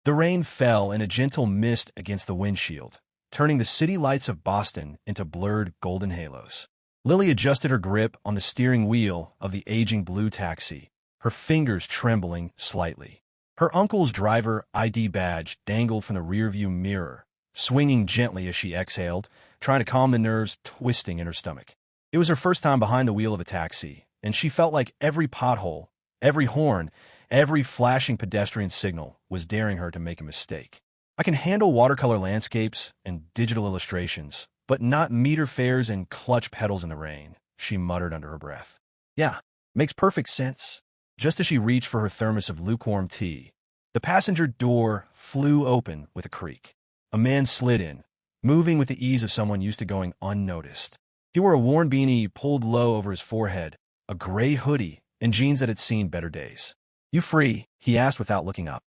The rain fell in a gentle mist against the windshield, turning the city lights of Boston into blurred golden halos. Lily adjusted her grip on the steering wheel of the aging blue taxi, her fingers trembling slightly. Her uncle's driver ID badge dangled from the rearview mirror, swinging gently as she exhaled, trying to calm the nerves twisting in her stomach. It was her first time behind the wheel of a taxi, and she felt like every pothole, every horn, every flashing pedestrian signal was daring her to make a mistake. I can handle watercolor landscapes and digital illustrations, but not meter fares and clutch pedals in the rain, she muttered under her breath. Yeah, makes perfect sense. Just as she reached for her thermos of lukewarm tea, the passenger door flew open with a creak. A man slid in, moving with the ease of someone used to going unnoticed. He wore a worn beanie pulled low over his forehead, a gray hoodie, and jeans that had seen better days. "You free?" he asked without looking up.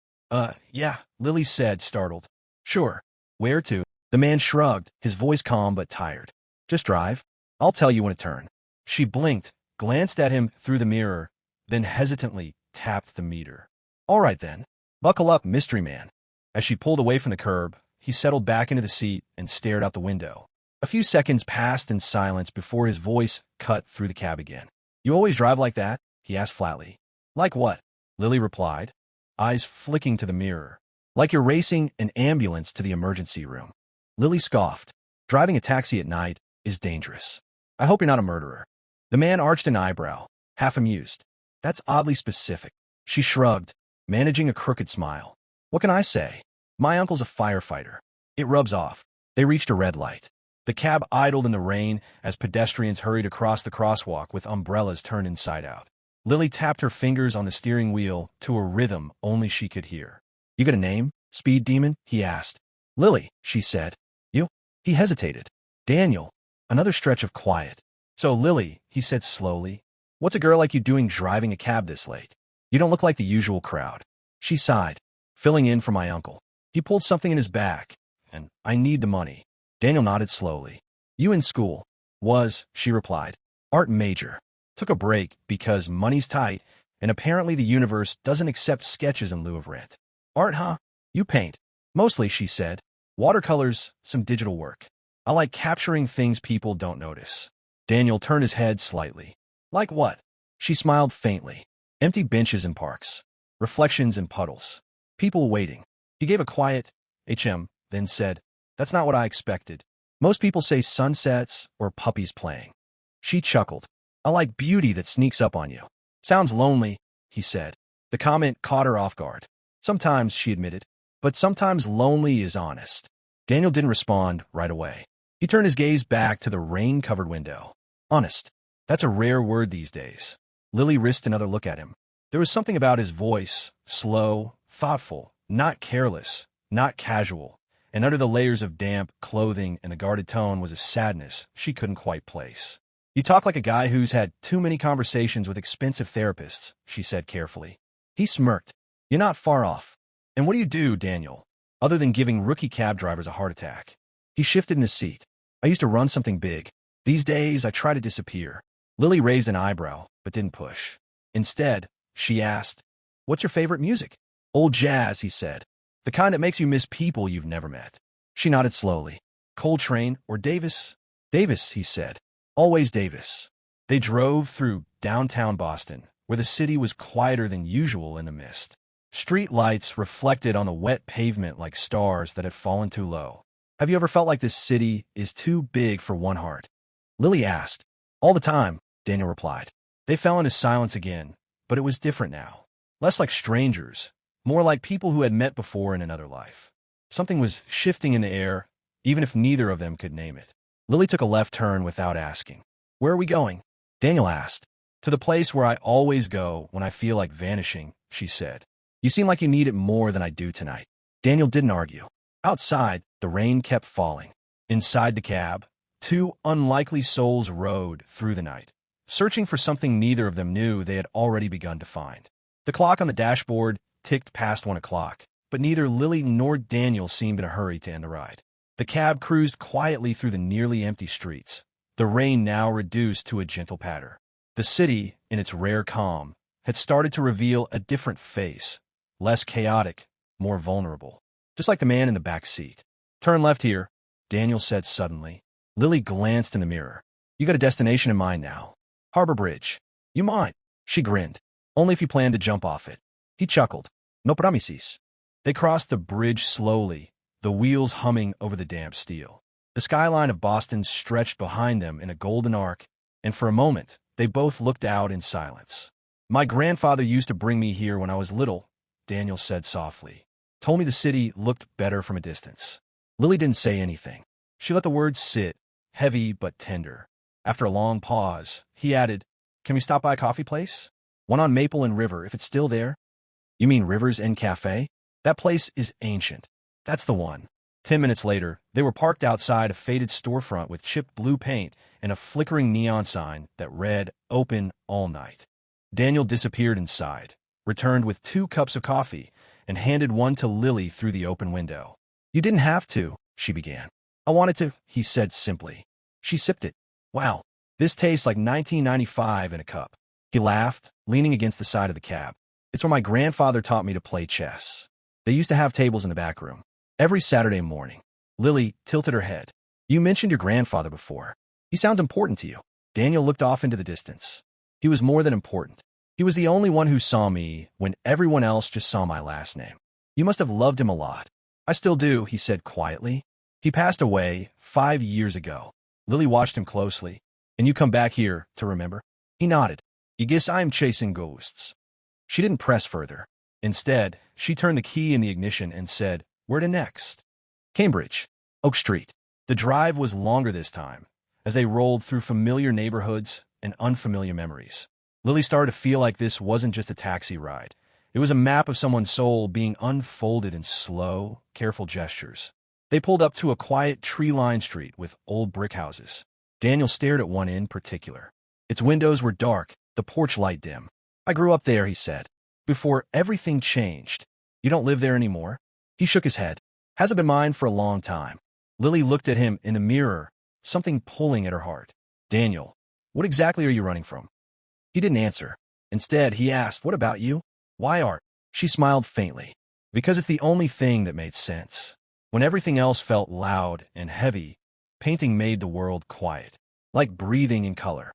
Yeah," Lily said, startled. "Sure. Where to?" The man shrugged, his voice calm but tired. "Just drive. I'll tell you when to turn." She blinked, glanced at him through the mirror, then hesitantly tapped the meter. "All right then. Buckle up, mystery man." As she pulled away from the curb, he settled back into the seat and stared out the window. A few seconds passed in silence before his voice cut through the cab again. "You always drive like that?" he asked flatly. "Like what?" Lily replied, eyes flicking to the mirror. "Like you're racing an ambulance to the emergency room." Lily scoffed. "Driving a taxi at night is dangerous. I hope you're not a murderer." The man arched an eyebrow, half amused. "That's oddly specific." She shrugged, managing a crooked smile. "What can I say? My uncle's a firefighter. It rubs off." They reached a red light. The cab idled in the rain as pedestrians hurried across the crosswalk with umbrellas turned inside out. Lily tapped her fingers on the steering wheel to a rhythm only she could hear. "You got a name, speed demon?" he asked. "Lily," she said. "You?" He hesitated. "Daniel." Another stretch of quiet. "So, Lily," he said slowly, "what's a girl like you doing driving a cab this late? You don't look like the usual crowd." She sighed. "Filling in for my uncle. He pulled something in his back, and I need the money." Daniel nodded slowly. "You in school?" "Was," she replied. "Art major. Took a break because money's tight, and apparently the universe doesn't accept sketches in lieu of rent." "Art, huh? You paint?" "Mostly," she said. "Watercolors, some digital work. I like capturing things people don't notice." Daniel turned his head slightly. "Like what?" She smiled faintly. "Empty benches in parks. Reflections in puddles. People waiting." He gave a quiet then said, "That's not what I expected. Most people say sunsets or puppies playing." She chuckled. "I like beauty that sneaks up on you." "Sounds lonely," he said. The comment caught her off guard. "Sometimes," she admitted, "but sometimes lonely is honest." Daniel didn't respond right away. He turned his gaze back to the rain-covered window. "Honest. That's a rare word these days." Lily risked another look at him. There was something about his voice, slow, thoughtful, not careless, not casual, and under the layers of damp clothing and the guarded tone was a sadness she couldn't quite place. "You talk like a guy who's had too many conversations with expensive therapists," she said carefully. He smirked. "You're not far off." "And what do you do, Daniel, other than giving rookie cab drivers a heart attack?" He shifted in his seat. "I used to run something big. These days, I try to disappear." Lily raised an eyebrow, but didn't push. Instead, she asked, "What's your favorite music?" "Old jazz," he said. "The kind that makes you miss people you've never met." She nodded slowly. "Coltrane or Davis?" "Davis," he said. "Always Davis." They drove through downtown Boston, where the city was quieter than usual in the mist. Street lights reflected on the wet pavement like stars that had fallen too low. "Have you ever felt like this city is too big for one heart?" Lily asked. "All the time," Daniel replied. They fell into silence again, but it was different now. Less like strangers, more like people who had met before in another life. Something was shifting in the air, even if neither of them could name it. Lily took a left turn without asking. "Where are we going?" Daniel asked. "To the place where I always go when I feel like vanishing," she said. "You seem like you need it more than I do tonight." Daniel didn't argue. Outside, the rain kept falling. Inside the cab, two unlikely souls rode through the night, searching for something neither of them knew they had already begun to find. The clock on the dashboard ticked past 1 o'clock, but neither Lily nor Daniel seemed in a hurry to end the ride. The cab cruised quietly through the nearly empty streets, the rain now reduced to a gentle patter. The city, in its rare calm, had started to reveal a different face, less chaotic, more vulnerable. Just like the man in the back seat. Turn left here, Daniel said suddenly. Lily glanced in the mirror. You got a destination in mind now. Harbor Bridge. You mind? She grinned. Only if you plan to jump off it. He chuckled. No promises. They crossed the bridge slowly, the wheels humming over the damp steel. The skyline of Boston stretched behind them in a golden arc, and for a moment, they both looked out in silence. My grandfather used to bring me here when I was little, Daniel said softly. Told me the city looked better from a distance. Lily didn't say anything. She let the words sit, heavy but tender. After a long pause, he added, Can we stop by a coffee place? One on Maple and River, if it's still there. You mean Rivers Inn Cafe? That place is ancient. That's the one. 10 minutes later, they were parked outside a faded storefront with chipped blue paint and a flickering neon sign that read, Open all night. Daniel disappeared inside, returned with 2 cups of coffee, and handed one to Lily through the open window. You didn't have to, she began. I wanted to, he said simply. She sipped it. Wow, this tastes like 1995 in a cup. He laughed, leaning against the side of the cab. It's where my grandfather taught me to play chess. They used to have tables in the back room. Every Saturday morning. Lily tilted her head. You mentioned your grandfather before. He sounds important to you. Daniel looked off into the distance. He was more than important. He was the only one who saw me when everyone else just saw my last name. You must have loved him a lot. I still do, he said quietly. He passed away 5 years ago. Lily watched him closely. And you come back here to remember? He nodded. You guess I'm chasing ghosts. She didn't press further. Instead, she turned the key in the ignition and said, Where to next? Cambridge. Oak Street. The drive was longer this time, as they rolled through familiar neighborhoods and unfamiliar memories. Lily started to feel like this wasn't just a taxi ride. It was a map of someone's soul being unfolded in slow, careful gestures. They pulled up to a quiet, tree-lined street with old brick houses. Daniel stared at one in particular. Its windows were dark, the porch light dim. I grew up there, he said, before everything changed. You don't live there anymore? He shook his head. Hasn't been mine for a long time. Lily looked at him in the mirror, something pulling at her heart. Daniel, what exactly are you running from? He didn't answer. Instead, he asked, What about you? Why art? She smiled faintly. Because it's the only thing that made sense. When everything else felt loud and heavy, painting made the world quiet, like breathing in color.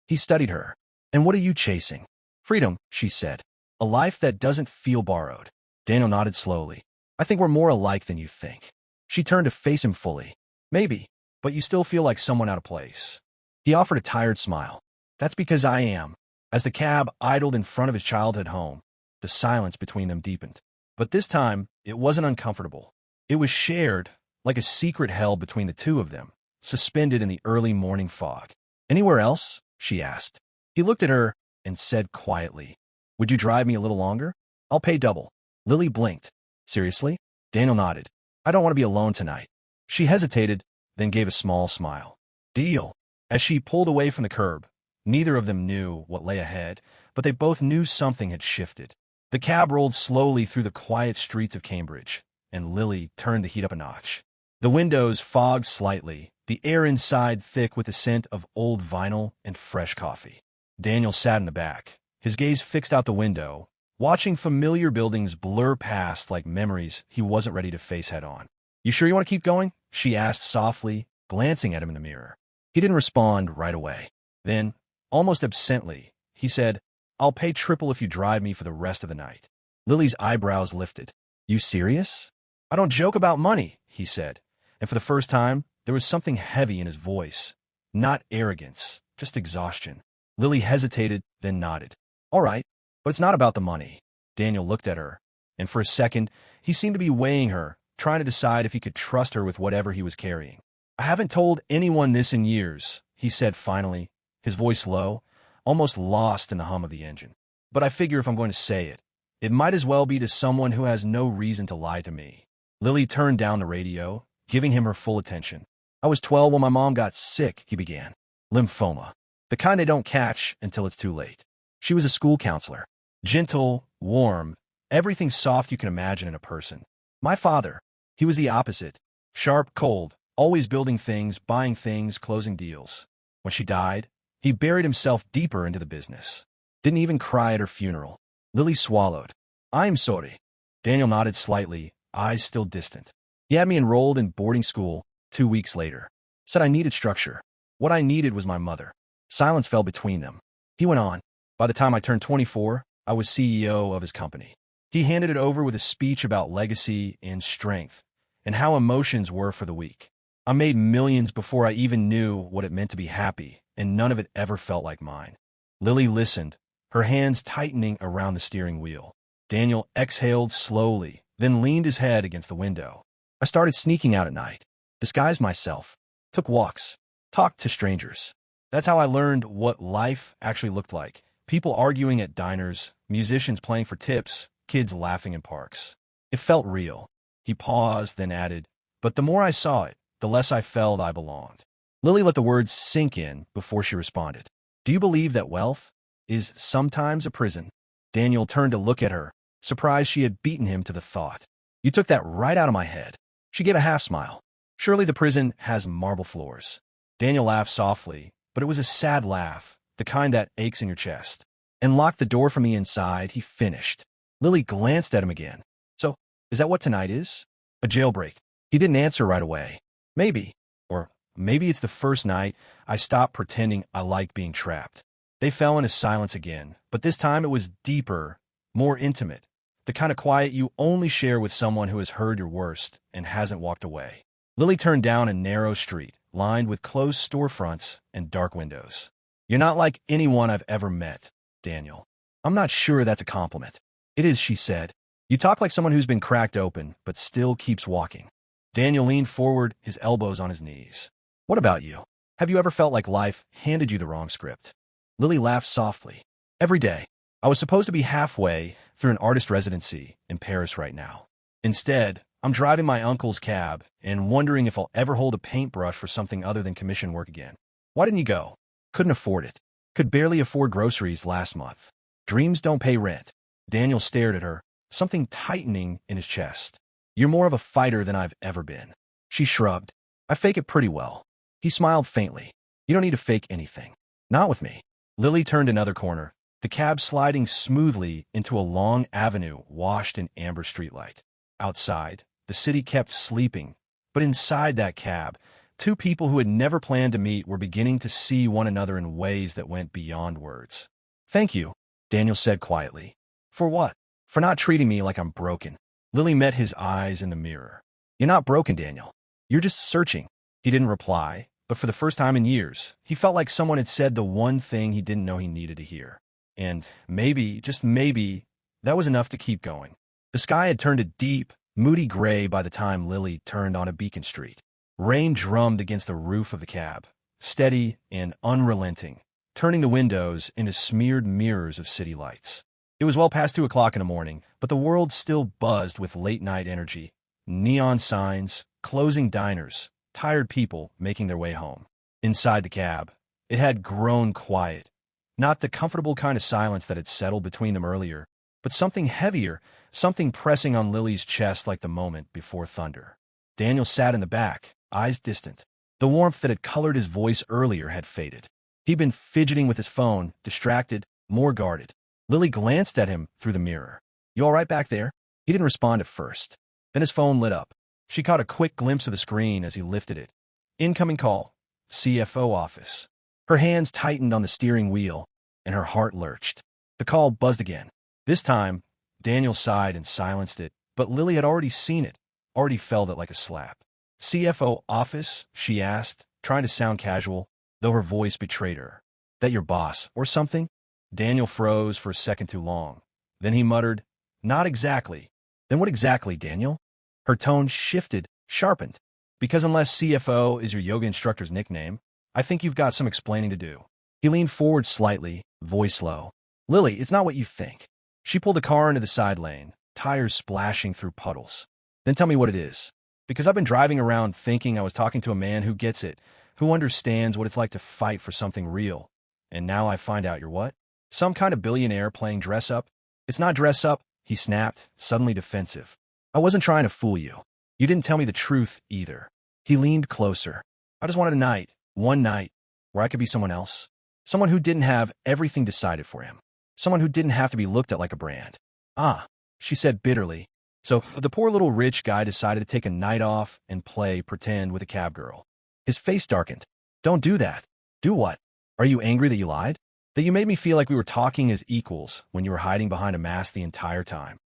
He studied her. And what are you chasing? Freedom, she said. A life that doesn't feel borrowed. Daniel nodded slowly. I think we're more alike than you think. She turned to face him fully. Maybe, but you still feel like someone out of place. He offered a tired smile. That's because I am. As the cab idled in front of his childhood home, the silence between them deepened. But this time, it wasn't uncomfortable. It was shared, like a secret held between the two of them, suspended in the early morning fog. Anywhere else? She asked. He looked at her and said quietly, Would you drive me a little longer? I'll pay double. Lily blinked. Seriously? Daniel nodded. I don't want to be alone tonight. She hesitated, then gave a small smile. Deal. As she pulled away from the curb, neither of them knew what lay ahead, but they both knew something had shifted. The cab rolled slowly through the quiet streets of Cambridge, and Lily turned the heat up a notch. The windows fogged slightly, the air inside thick with the scent of old vinyl and fresh coffee. Daniel sat in the back, his gaze fixed out the window, watching familiar buildings blur past like memories he wasn't ready to face head-on. You sure you want to keep going? She asked softly, glancing at him in the mirror. He didn't respond right away. Then, almost absently, he said, I'll pay triple if you drive me for the rest of the night. Lily's eyebrows lifted. You serious? I don't joke about money, he said, and for the first time, there was something heavy in his voice. Not arrogance, just exhaustion. Lily hesitated, then nodded. All right, but it's not about the money. Daniel looked at her, and for a second, he seemed to be weighing her, trying to decide if he could trust her with whatever he was carrying. I haven't told anyone this in years, he said finally, his voice low, almost lost in the hum of the engine. But I figure if I'm going to say it, it might as well be to someone who has no reason to lie to me. Lily turned down the radio, giving him her full attention. I was 12 when my mom got sick, he began. Lymphoma. The kind they don't catch until it's too late. She was a school counselor. Gentle, warm, everything soft you can imagine in a person. My father, he was the opposite. Sharp, cold, always building things, buying things, closing deals. When she died, he buried himself deeper into the business. Didn't even cry at her funeral. Lily swallowed. I'm sorry. Daniel nodded slightly, eyes still distant. He had me enrolled in boarding school 2 weeks later. Said I needed structure. What I needed was my mother. Silence fell between them. He went on. By the time I turned 24, I was CEO of his company. He handed it over with a speech about legacy and strength, and how emotions were for the weak. I made millions before I even knew what it meant to be happy, and none of it ever felt like mine. Lily listened, her hands tightening around the steering wheel. Daniel exhaled slowly, then leaned his head against the window. I started sneaking out at night, disguised myself, took walks, talked to strangers. That's how I learned what life actually looked like. People arguing at diners, musicians playing for tips, kids laughing in parks. It felt real. He paused, then added, but the more I saw it, the less I felt I belonged. Lily let the words sink in before she responded. Do you believe that wealth is sometimes a prison? Daniel turned to look at her, surprised she had beaten him to the thought. You took that right out of my head. She gave a half smile. Surely the prison has marble floors. Daniel laughed softly, but it was a sad laugh, the kind that aches in your chest. And locked the door from the inside, he finished. Lily glanced at him again. So, is that what tonight is? A jailbreak. He didn't answer right away. Maybe. Or maybe it's the first night I stopped pretending I liked being trapped. They fell into silence again, but this time it was deeper, more intimate. The kind of quiet you only share with someone who has heard your worst and hasn't walked away. Lily turned down a narrow street, lined with closed storefronts and dark windows. You're not like anyone I've ever met, Daniel. I'm not sure that's a compliment. It is, she said. You talk like someone who's been cracked open, but still keeps walking. Daniel leaned forward, his elbows on his knees. What about you? Have you ever felt like life handed you the wrong script? Lily laughed softly. Every day. I was supposed to be halfway through an artist residency in Paris right now. Instead, I'm driving my uncle's cab and wondering if I'll ever hold a paintbrush for something other than commission work again. Why didn't you go? Couldn't afford it. Could barely afford groceries last month. Dreams don't pay rent. Daniel stared at her, something tightening in his chest. You're more of a fighter than I've ever been. She shrugged. I fake it pretty well. He smiled faintly. You don't need to fake anything. Not with me. Lily turned another corner, the cab sliding smoothly into a long avenue washed in amber streetlight. Outside, the city kept sleeping, but inside that cab, two people who had never planned to meet were beginning to see one another in ways that went beyond words. Thank you, Daniel said quietly. For what? For not treating me like I'm broken. Lily met his eyes in the mirror. You're not broken, Daniel. You're just searching. He didn't reply, but for the first time in years, he felt like someone had said the one thing he didn't know he needed to hear. And maybe, just maybe, that was enough to keep going. The sky had turned a deep, moody gray by the time Lily turned onto Beacon Street. Rain drummed against the roof of the cab, steady and unrelenting, turning the windows into smeared mirrors of city lights. It was well past 2 o'clock in the morning, but the world still buzzed with late-night energy. Neon signs, closing diners, tired people making their way home. Inside the cab, it had grown quiet. Not the comfortable kind of silence that had settled between them earlier, but something heavier, something pressing on Lily's chest like the moment before thunder. Daniel sat in the back, eyes distant. The warmth that had colored his voice earlier had faded. He'd been fidgeting with his phone, distracted, more guarded. Lily glanced at him through the mirror. You all right back there? He didn't respond at first. Then his phone lit up. She caught a quick glimpse of the screen as he lifted it. Incoming call. CFO office. Her hands tightened on the steering wheel, and her heart lurched. The call buzzed again. This time, Daniel sighed and silenced it, but Lily had already seen it, already felt it like a slap. CFO office? She asked, trying to sound casual, though her voice betrayed her. That your boss, or something? Daniel froze for a second too long. Then he muttered, Not exactly. Then what exactly, Daniel? Her tone shifted, sharpened. Because unless CFO is your yoga instructor's nickname, I think you've got some explaining to do. He leaned forward slightly, voice low. Lily, it's not what you think. She pulled the car into the side lane, tires splashing through puddles. Then tell me what it is. Because I've been driving around thinking I was talking to a man who gets it, who understands what it's like to fight for something real. And now I find out you're what? Some kind of billionaire playing dress-up? It's not dress-up, he snapped, suddenly defensive. I wasn't trying to fool you. You didn't tell me the truth, either. He leaned closer. I just wanted a night, one night, where I could be someone else. Someone who didn't have everything decided for him. Someone who didn't have to be looked at like a brand. Ah, she said bitterly. So the poor little rich guy decided to take a night off and play pretend with a cab girl. His face darkened. Don't do that. Do what? Are you angry that you lied? That you made me feel like we were talking as equals when you were hiding behind a mask the entire time?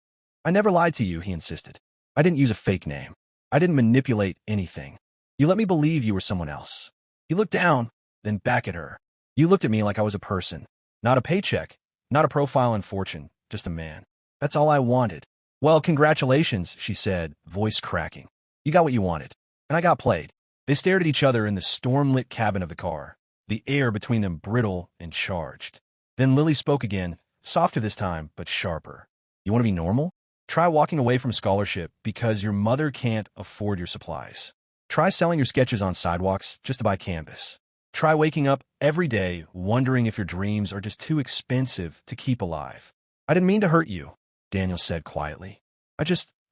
I never lied to you, he insisted. I didn't use a fake name. I didn't manipulate anything. You let me believe you were someone else. He looked down, then back at her. You looked at me like I was a person. Not a paycheck, not a profile and fortune, just a man. That's all I wanted. Well, congratulations, she said, voice cracking. You got what you wanted. And I got played. They stared at each other in the storm-lit cabin of the car, the air between them brittle and charged. Then Lily spoke again, softer this time, but sharper. You want to be normal? Try walking away from a scholarship because your mother can't afford your supplies. Try selling your sketches on sidewalks just to buy canvas. Try waking up every day wondering if your dreams are just too expensive to keep alive. I didn't mean to hurt you, Daniel said quietly. I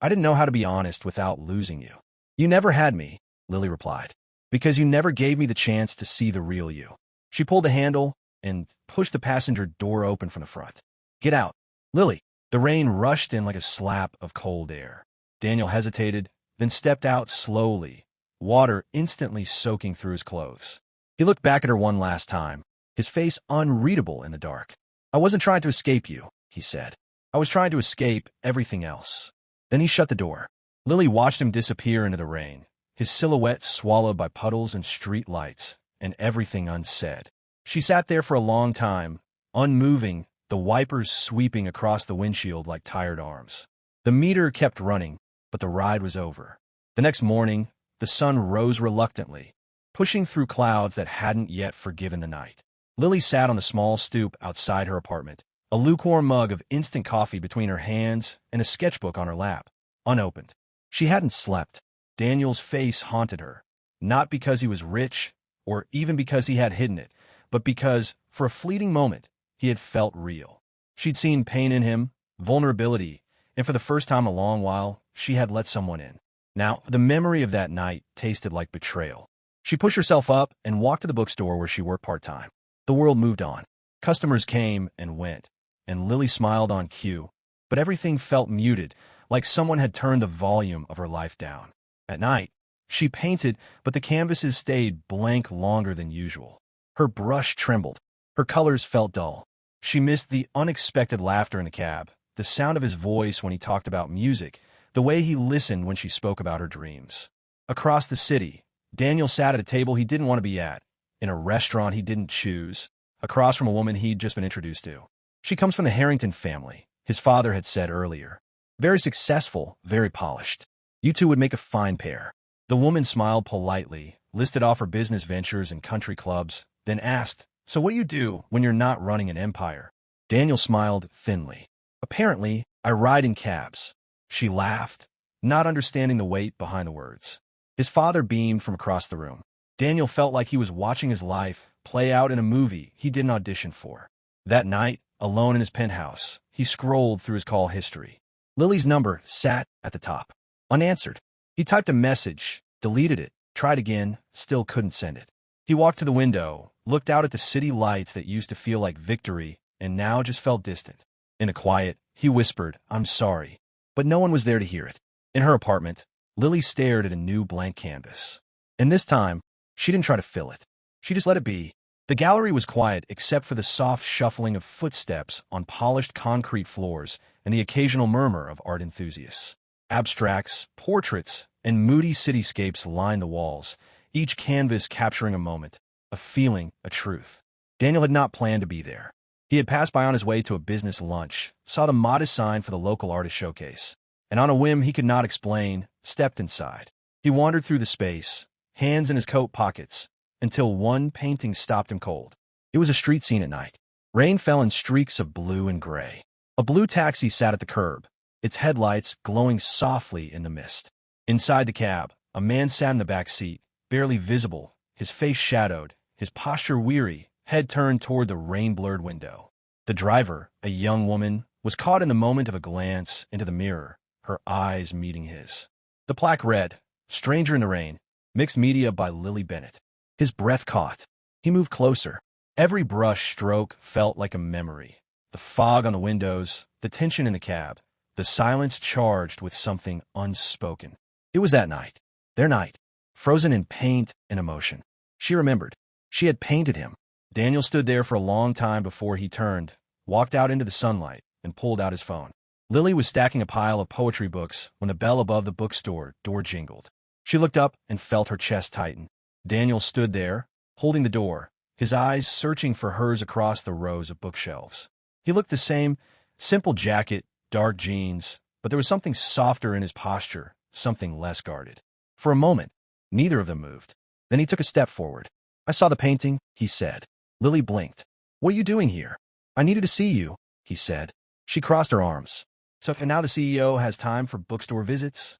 didn't know how to be honest without losing you. You never had me, Lily replied, because you never gave me the chance to see the real you. She pulled the handle and pushed the passenger door open from the front. Get out, Lily. The rain rushed in like a slap of cold air. Daniel hesitated, then stepped out slowly, water instantly soaking through his clothes. He looked back at her one last time, his face unreadable in the dark. I wasn't trying to escape you, he said. I was trying to escape everything else. Then he shut the door. Lily watched him disappear into the rain, his silhouette swallowed by puddles and street lights, and everything unsaid. She sat there for a long time, unmoving, the wipers sweeping across the windshield like tired arms. The meter kept running, but the ride was over. The next morning, the sun rose reluctantly, pushing through clouds that hadn't yet forgiven the night. Lily sat on the small stoop outside her apartment, a lukewarm mug of instant coffee between her hands and a sketchbook on her lap, unopened. She hadn't slept. Daniel's face haunted her, not because he was rich or even because he had hidden it, but because, for a fleeting moment, he had felt real. She'd seen pain in him, vulnerability, and for the first time in a long while, she had let someone in. Now, the memory of that night tasted like betrayal. She pushed herself up and walked to the bookstore where she worked part-time. The world moved on. Customers came and went, and Lily smiled on cue, but everything felt muted, like someone had turned the volume of her life down. At night, she painted, but the canvases stayed blank longer than usual. Her brush trembled. Her colors felt dull. She missed the unexpected laughter in the cab, the sound of his voice when he talked about music, the way he listened when she spoke about her dreams. Across the city, Daniel sat at a table he didn't want to be at, in a restaurant he didn't choose, across from a woman he'd just been introduced to. She comes from the Harrington family, his father had said earlier. Very successful, very polished. You two would make a fine pair. The woman smiled politely, listed off her business ventures and country clubs, then asked, So what do you do when you're not running an empire? Daniel smiled thinly. Apparently, I ride in cabs. She laughed, not understanding the weight behind the words. His father beamed from across the room. Daniel felt like he was watching his life play out in a movie he didn't audition for. That night, alone in his penthouse, he scrolled through his call history. Lily's number sat at the top, unanswered. He typed a message, deleted it, tried again, still couldn't send it. He walked to the window, looked out at the city lights that used to feel like victory and now just felt distant. In the quiet, he whispered, I'm sorry, but no one was there to hear it. In her apartment, Lily stared at a new blank canvas. And this time, she didn't try to fill it. She just let it be. The gallery was quiet except for the soft shuffling of footsteps on polished concrete floors and the occasional murmur of art enthusiasts. Abstracts, portraits, and moody cityscapes lined the walls, each canvas capturing a moment, a feeling, a truth. Daniel had not planned to be there. He had passed by on his way to a business lunch, saw the modest sign for the local artist showcase, and on a whim he could not explain, stepped inside. He wandered through the space, hands in his coat pockets, until one painting stopped him cold. It was a street scene at night. Rain fell in streaks of blue and gray. A blue taxi sat at the curb, its headlights glowing softly in the mist. Inside the cab, a man sat in the back seat, barely visible, his face shadowed, his posture weary, head turned toward the rain-blurred window. The driver, a young woman, was caught in the moment of a glance into the mirror, her eyes meeting his. The plaque read, Stranger in the Rain, Mixed Media by Lily Bennett. His breath caught. He moved closer. Every brush stroke felt like a memory. The fog on the windows, the tension in the cab, the silence charged with something unspoken. It was that night, their night, frozen in paint and emotion. She remembered. She had painted him. Daniel stood there for a long time before he turned, walked out into the sunlight, and pulled out his phone. Lily was stacking a pile of poetry books when the bell above the bookstore door jingled. She looked up and felt her chest tighten. Daniel stood there, holding the door, his eyes searching for hers across the rows of bookshelves. He looked the same, simple jacket, dark jeans, but there was something softer in his posture, something less guarded. For a moment, neither of them moved. Then he took a step forward. "I saw the painting," he said. Lily blinked. "What are you doing here?" "I needed to see you," he said. She crossed her arms. "So now the CEO has time for bookstore visits?"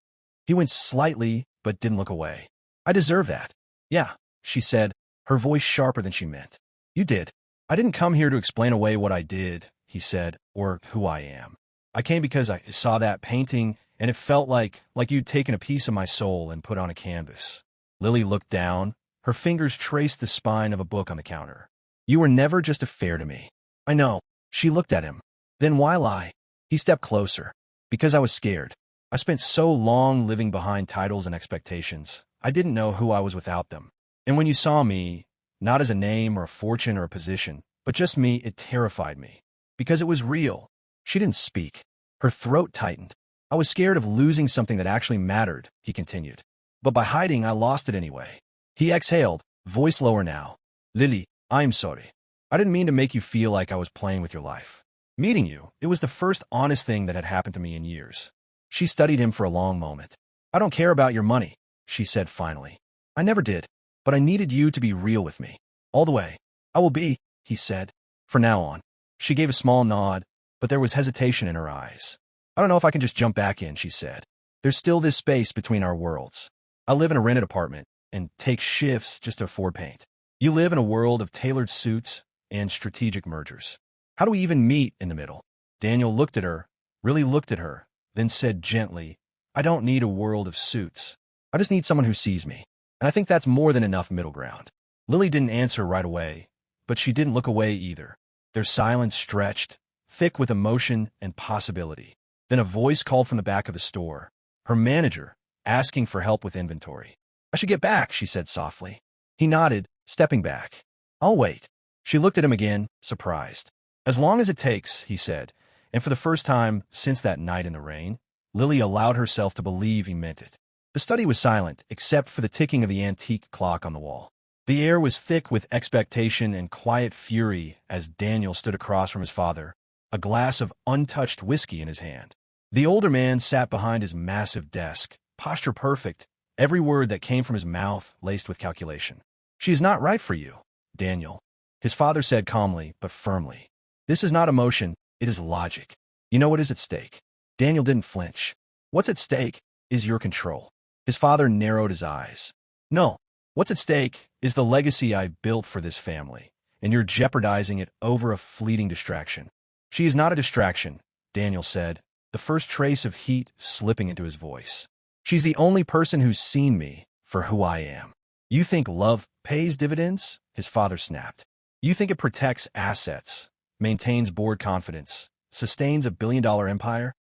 He went slightly, but didn't look away. "I deserve that." "Yeah," she said, her voice sharper than she meant. "You did." "I didn't come here to explain away what I did," he said, "or who I am. I came because I saw that painting, and it felt like you'd taken a piece of my soul and put on a canvas." Lily looked down. Her fingers traced the spine of a book on the counter. "You were never just a fair to me." "I know." She looked at him. "Then why lie?" He stepped closer. "Because I was scared. I spent so long living behind titles and expectations. I didn't know who I was without them. And when you saw me, not as a name or a fortune or a position, but just me, it terrified me. Because it was real." She didn't speak. Her throat tightened. "I was scared of losing something that actually mattered," he continued. "But by hiding, I lost it anyway." He exhaled, voice lower now. "Lily, I'm sorry. I didn't mean to make you feel like I was playing with your life. Meeting you, it was the first honest thing that had happened to me in years." She studied him for a long moment. "I don't care about your money," she said finally. "I never did, but I needed you to be real with me. All the way." "I will be," he said. "From now on." She gave a small nod, but there was hesitation in her eyes. "I don't know if I can just jump back in," she said. "There's still this space between our worlds. I live in a rented apartment and take shifts just to afford paint. You live in a world of tailored suits and strategic mergers. How do we even meet in the middle?" Daniel looked at her, really looked at her, then said gently, "I don't need a world of suits. I just need someone who sees me. And I think that's more than enough middle ground." Lily didn't answer right away, but she didn't look away either. Their silence stretched, thick with emotion and possibility. Then a voice called from the back of the store. Her manager, asking for help with inventory. "I should get back," she said softly. He nodded, stepping back. "I'll wait." She looked at him again, surprised. "As long as it takes," he said, and for the first time since that night in the rain, Lily allowed herself to believe he meant it. The study was silent, except for the ticking of the antique clock on the wall. The air was thick with expectation and quiet fury as Daniel stood across from his father, a glass of untouched whiskey in his hand. The older man sat behind his massive desk, posture perfect, every word that came from his mouth laced with calculation. "She is not right for you, Daniel," his father said calmly but firmly. "This is not emotion, it is logic. You know what is at stake." Daniel didn't flinch. "What's at stake is your control." His father narrowed his eyes. "No, what's at stake is the legacy I built for this family, and you're jeopardizing it over a fleeting distraction." "She is not a distraction," Daniel said, the first trace of heat slipping into his voice. "She's the only person who's seen me for who I am." "You think love pays dividends?" his father snapped. "You think it protects assets, maintains board confidence, sustains a billion-dollar empire?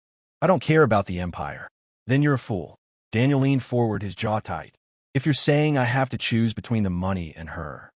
I don't care about the empire." "Then you're a fool." Daniel leaned forward, his jaw tight. "If you're saying I have to choose between the money and her."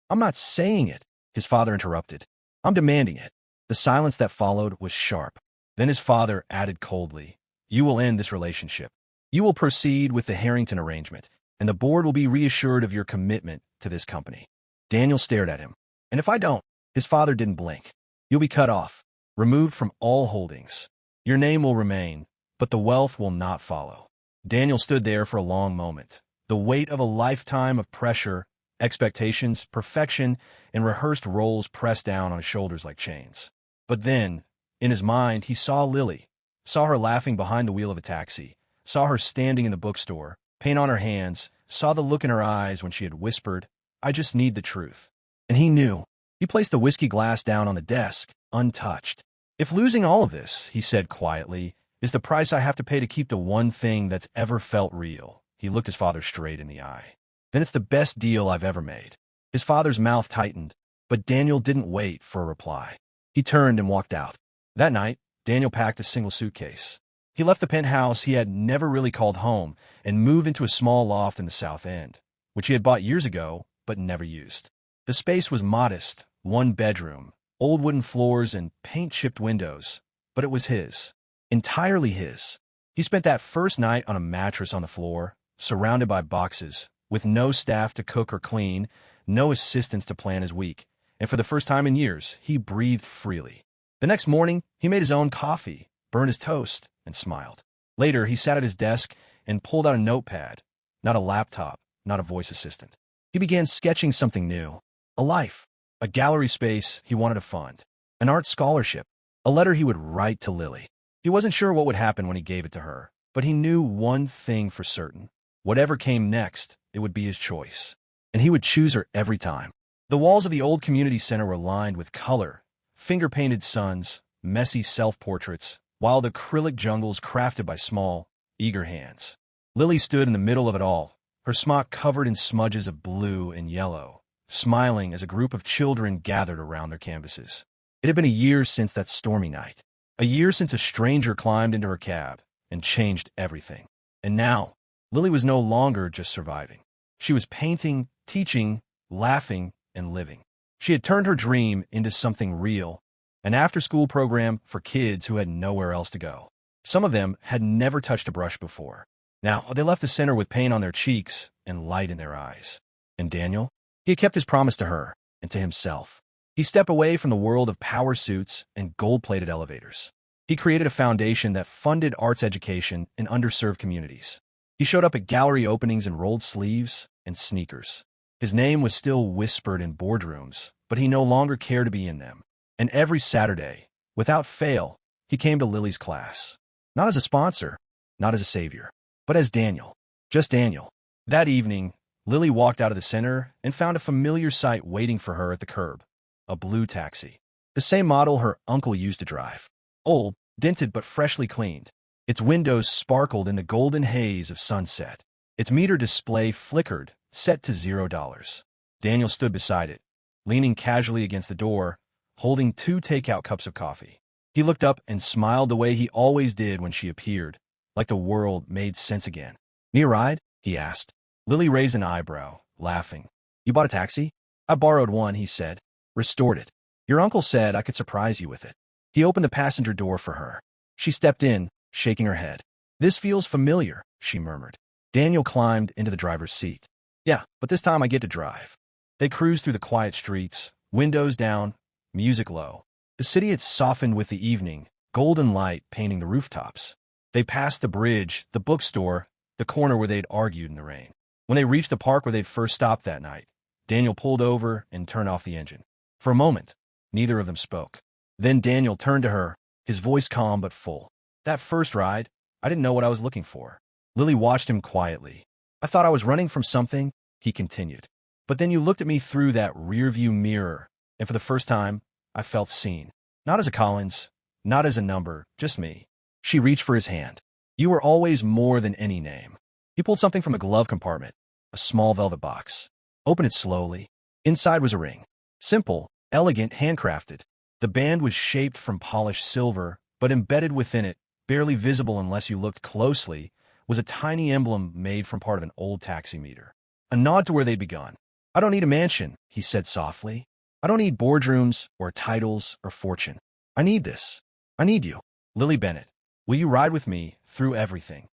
"I'm not saying it," his father interrupted. "I'm demanding it." The silence that followed was sharp. Then his father added coldly, "You will end this relationship. You will proceed with the Harrington arrangement, and the board will be reassured of your commitment to this company." Daniel stared at him. "And if I don't?" His father didn't blink. "You'll be cut off, removed from all holdings. Your name will remain, but the wealth will not follow." Daniel stood there for a long moment, the weight of a lifetime of pressure, expectations, perfection, and rehearsed roles pressed down on his shoulders like chains. But then, in his mind, he saw Lily, saw her laughing behind the wheel of a taxi, saw her standing in the bookstore, paint on her hands, saw the look in her eyes when she had whispered, "I just need the truth." And he knew. He placed the whiskey glass down on the desk, untouched. "If losing all of this," he said quietly, "is the price I have to pay to keep the one thing that's ever felt real," he looked his father straight in the eye, "then it's the best deal I've ever made." His father's mouth tightened, but Daniel didn't wait for a reply. He turned and walked out. That night, Daniel packed a single suitcase. He left the penthouse he had never really called home and moved into a small loft in the South End, which he had bought years ago but never used. The space was modest, one bedroom, old wooden floors and paint-chipped windows, but it was his. Entirely his. He spent that first night on a mattress on the floor, surrounded by boxes, with no staff to cook or clean, no assistants to plan his week, and for the first time in years, he breathed freely. The next morning, he made his own coffee, burned his toast, and smiled. Later, he sat at his desk and pulled out a notepad, not a laptop, not a voice assistant. He began sketching something new, a life, a gallery space he wanted to fund, an art scholarship, a letter he would write to Lily. He wasn't sure what would happen when he gave it to her, but he knew one thing for certain. Whatever came next, it would be his choice, and he would choose her every time. The walls of the old community center were lined with color, finger-painted suns, messy self-portraits, wild acrylic jungles crafted by small, eager hands. Lily stood in the middle of it all, her smock covered in smudges of blue and yellow, smiling as a group of children gathered around their canvases. It had been a year since that stormy night, a year since a stranger climbed into her cab and changed everything. And now, Lily was no longer just surviving. She was painting, teaching, laughing, and living. She had turned her dream into something real, an after-school program for kids who had nowhere else to go. Some of them had never touched a brush before. Now, they left the center with pain on their cheeks and light in their eyes. And Daniel? He had kept his promise to her and to himself. He stepped away from the world of power suits and gold-plated elevators. He created a foundation that funded arts education in underserved communities. He showed up at gallery openings in rolled sleeves and sneakers. His name was still whispered in boardrooms, but he no longer cared to be in them. And every Saturday, without fail, he came to Lily's class. Not as a sponsor, not as a savior, but as Daniel. Just Daniel. That evening, Lily walked out of the center and found a familiar sight waiting for her at the curb. A blue taxi. The same model her uncle used to drive. Old, dented but freshly cleaned. Its windows sparkled in the golden haze of sunset. Its meter display flickered, set to $0. Daniel stood beside it, leaning casually against the door, holding 2 takeout cups of coffee. He looked up and smiled the way he always did when she appeared, like the world made sense again. "Need a ride?" he asked. Lily raised an eyebrow, laughing. "You bought a taxi?" "I borrowed one," he said. "Restored it. Your uncle said I could surprise you with it." He opened the passenger door for her. She stepped in, shaking her head. "This feels familiar," she murmured. Daniel climbed into the driver's seat. "Yeah, but this time I get to drive." They cruised through the quiet streets, windows down, music low. The city had softened with the evening, golden light painting the rooftops. They passed the bridge, the bookstore, the corner where they'd argued in the rain. When they reached the park where they'd first stopped that night, Daniel pulled over and turned off the engine. For a moment, neither of them spoke. Then Daniel turned to her, his voice calm but full. "That first ride, I didn't know what I was looking for." Lily watched him quietly. "I thought I was running from something," he continued. "But then you looked at me through that rearview mirror, and for the first time, I felt seen. Not as a Collins, not as a number, just me." She reached for his hand. "You were always more than any name." He pulled something from a glove compartment, a small velvet box. Opened it slowly. Inside was a ring. Simple, elegant, handcrafted. The band was shaped from polished silver, but embedded within it, barely visible unless you looked closely, was a tiny emblem made from part of an old taxi meter. A nod to where they'd begun. "I don't need a mansion," he said softly. "I don't need boardrooms or titles or fortune. I need this. I need you. Lily Bennett, will you ride with me through everything?"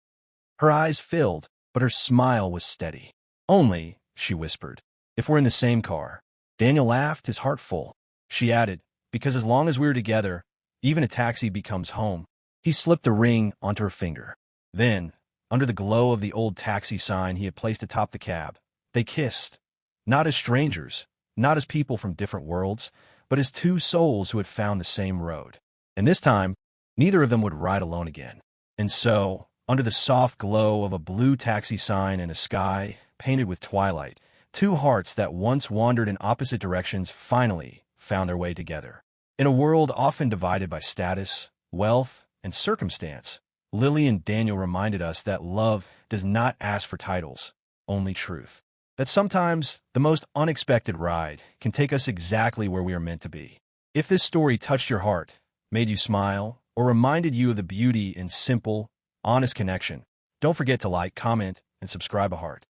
Her eyes filled, but her smile was steady. "Only," she whispered, "if we're in the same car." Daniel laughed, his heart full. She added, "Because as long as we're together, even a taxi becomes home." He slipped a ring onto her finger. Then, under the glow of the old taxi sign he had placed atop the cab, they kissed. Not as strangers, not as people from different worlds, but as 2 souls who had found the same road. And this time, neither of them would ride alone again. And so, under the soft glow of a blue taxi sign and a sky painted with twilight, 2 hearts that once wandered in opposite directions finally found their way together. In a world often divided by status, wealth, and circumstance, Lily and Daniel reminded us that love does not ask for titles, only truth. That sometimes the most unexpected ride can take us exactly where we are meant to be. If this story touched your heart, made you smile, or reminded you of the beauty in simple, honest connection. Don't forget to like, comment, and subscribe a heart.